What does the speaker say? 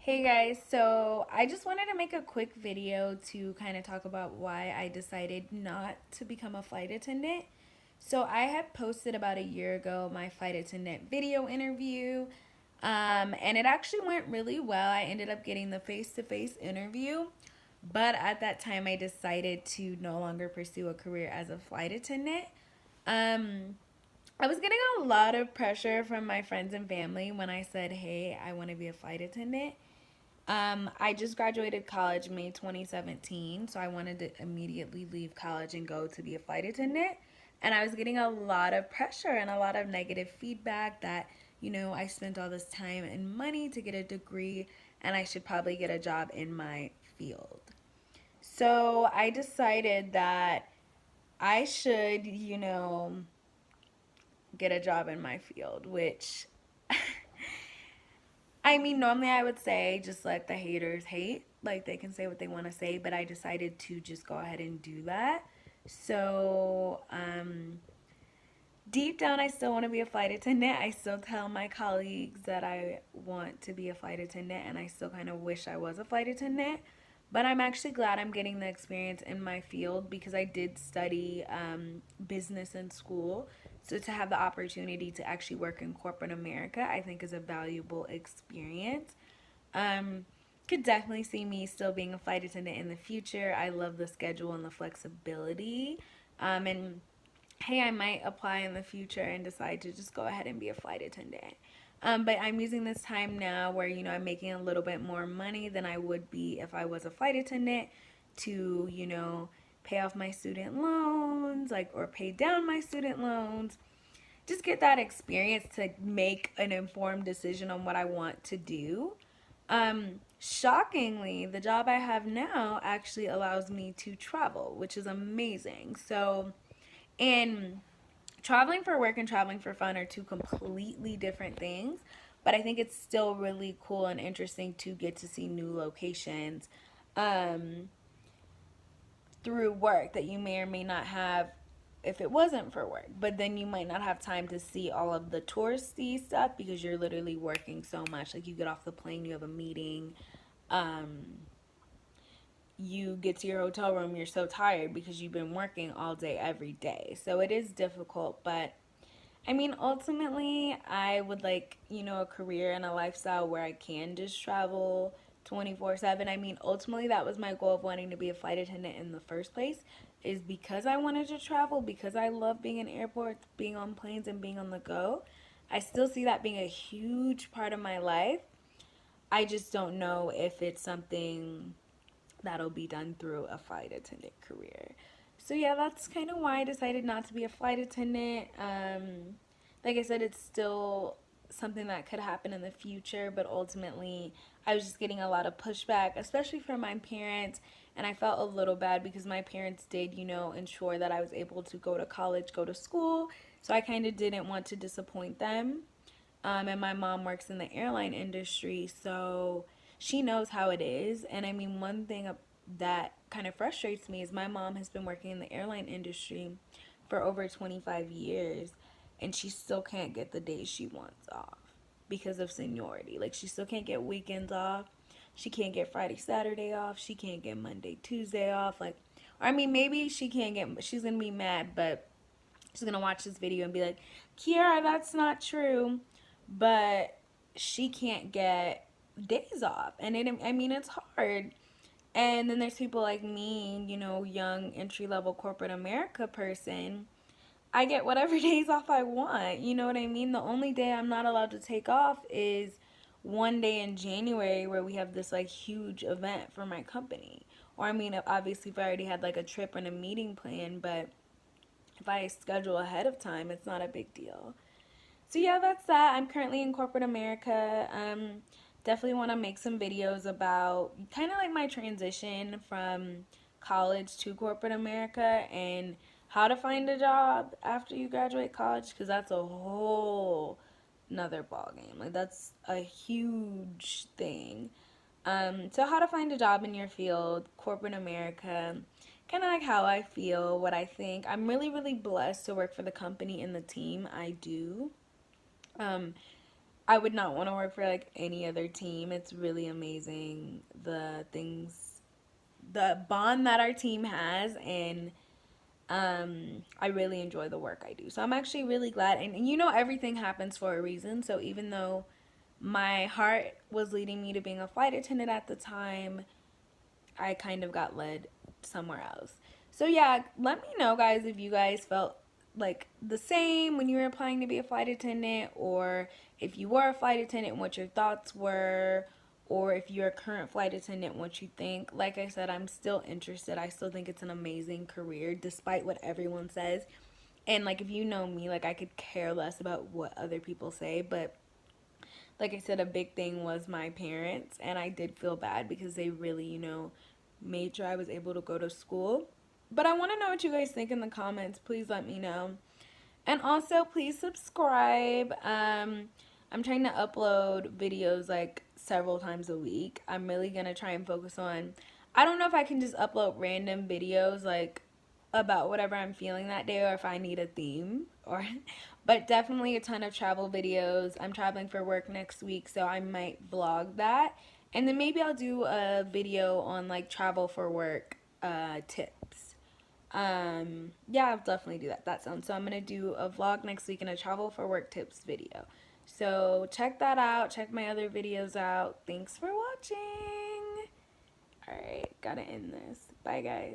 Hey guys, so I just wanted to make a quick video to kind of talk about why I decided not to become a flight attendant. So I had posted about a year ago my flight attendant video interview, and it actually went really well. I ended up getting the face-to-face interview, but at that time I decided to no longer pursue a career as a flight attendant. Um, I was getting a lot of pressure from my friends and family when I said, "Hey, I want to be a flight attendant." I just graduated college May 2017, so I wanted to immediately leave college and go to be a flight attendant. And I was getting a lot of pressure and a lot of negative feedback that, I spent all this time and money to get a degree and I should probably get a job in my field. So I decided that I should, get a job in my field, which I mean, normally I would say just let the haters hate. Like they can say what they want to say, but I decided to just go ahead and do that. So, deep down, I still want to be a flight attendant. I still tell my colleagues that I want to be a flight attendant, and I still kind of wish I was a flight attendant. But I'm actually glad I'm getting the experience in my field because I did study business in school. So to have the opportunity to actually work in corporate America, I think is a valuable experience. Um, could definitely see me still being a flight attendant in the future. I love the schedule and the flexibility. And hey, I might apply in the future and decide to just go ahead and be a flight attendant. But I'm using this time now where, I'm making a little bit more money than I would be if I was a flight attendant to, pay off my student loans, like, or pay down my student loans. Just get that experience to make an informed decision on what I want to do. Shockingly, the job I have now actually allows me to travel, which is amazing. So, and traveling for work and traveling for fun are two completely different things, but I think it's still really cool and interesting to get to see new locations um, through work that you may or may not have if it wasn't for work. But then you might not have time to see all of the touristy stuff because you're literally working so much. Like you get off the plane, you have a meeting, um, you get to your hotel room, you're so tired because you've been working all day every day. So it is difficult, but I mean, ultimately, I would like, a career and a lifestyle where I can just travel 24/7. I mean, ultimately, that was my goal of wanting to be a flight attendant in the first place, is because I wanted to travel, because I love being in airports, being on planes, and being on the go. I still see that being a huge part of my life. I just don't know if it's something that'll be done through a flight attendant career. So yeah, that's kind of why I decided not to be a flight attendant. Like I said, it's still something that could happen in the future, but ultimately, I was just getting a lot of pushback, especially from my parents. And I felt a little bad because my parents did, ensure that I was able to go to college, go to school. So I kind of didn't want to disappoint them. And my mom works in the airline industry, so she knows how it is. And I mean, one thing that kind of frustrates me is my mom has been working in the airline industry for over 25 years, and she still can't get the days she wants off because of seniority. Like, she still can't get weekends off. She can't get Friday, Saturday off. She can't get Monday, Tuesday off. Like, or I mean, maybe she can't get, she's gonna be mad, but she's gonna watch this video and be like, Kiara, that's not true. But she can't get days off. And I mean, it's hard. And then there's people like me, young entry level corporate America person. I get whatever days off I want. You know what I mean? The only day I'm not allowed to take off is one day in January where we have this like huge event for my company. Or I mean, obviously, if I already had like a trip and a meeting plan, but if I schedule ahead of time, it's not a big deal. So yeah, that's that. I'm currently in corporate America. Definitely want to make some videos about kind of like my transition from college to corporate America and how to find a job after you graduate college because that's a whole another ball game. Like that's a huge thing. So how to find a job in your field, corporate America, kind of like how I feel, what I think. I'm really, really blessed to work for the company and the team I do. Um, I would not want to work for like any other team. It's really amazing the bond that our team has, and I really enjoy the work I do. So I'm actually really glad. And you know, everything happens for a reason. So even though my heart was leading me to being a flight attendant at the time, I kind of got led somewhere else. So yeah, let me know, guys, if you guys felt like the same when you were applying to be a flight attendant, or if you were a flight attendant, what your thoughts were, or if you're a current flight attendant, what you think. Like I said, I'm still interested. I still think it's an amazing career, despite what everyone says. And like, if you know me, like, I could care less about what other people say, but like I said, a big thing was my parents, and I did feel bad because they really, made sure I was able to go to school. But I want to know what you guys think in the comments. Please let me know. And also, please subscribe. I'm trying to upload videos like several times a week. I'm really going to try and focus on, I don't know if I can just upload random videos like about whatever I'm feeling that day, or if I need a theme, or but definitely a ton of travel videos. I'm traveling for work next week, so I might vlog that. And then maybe I'll do a video on like travel for work tips. Yeah, I'll definitely do that. That sounds, so I'm gonna do a vlog next week and a travel for work tips video. So check that out. Check my other videos out. Thanks for watching. All right, gotta end this. Bye, guys.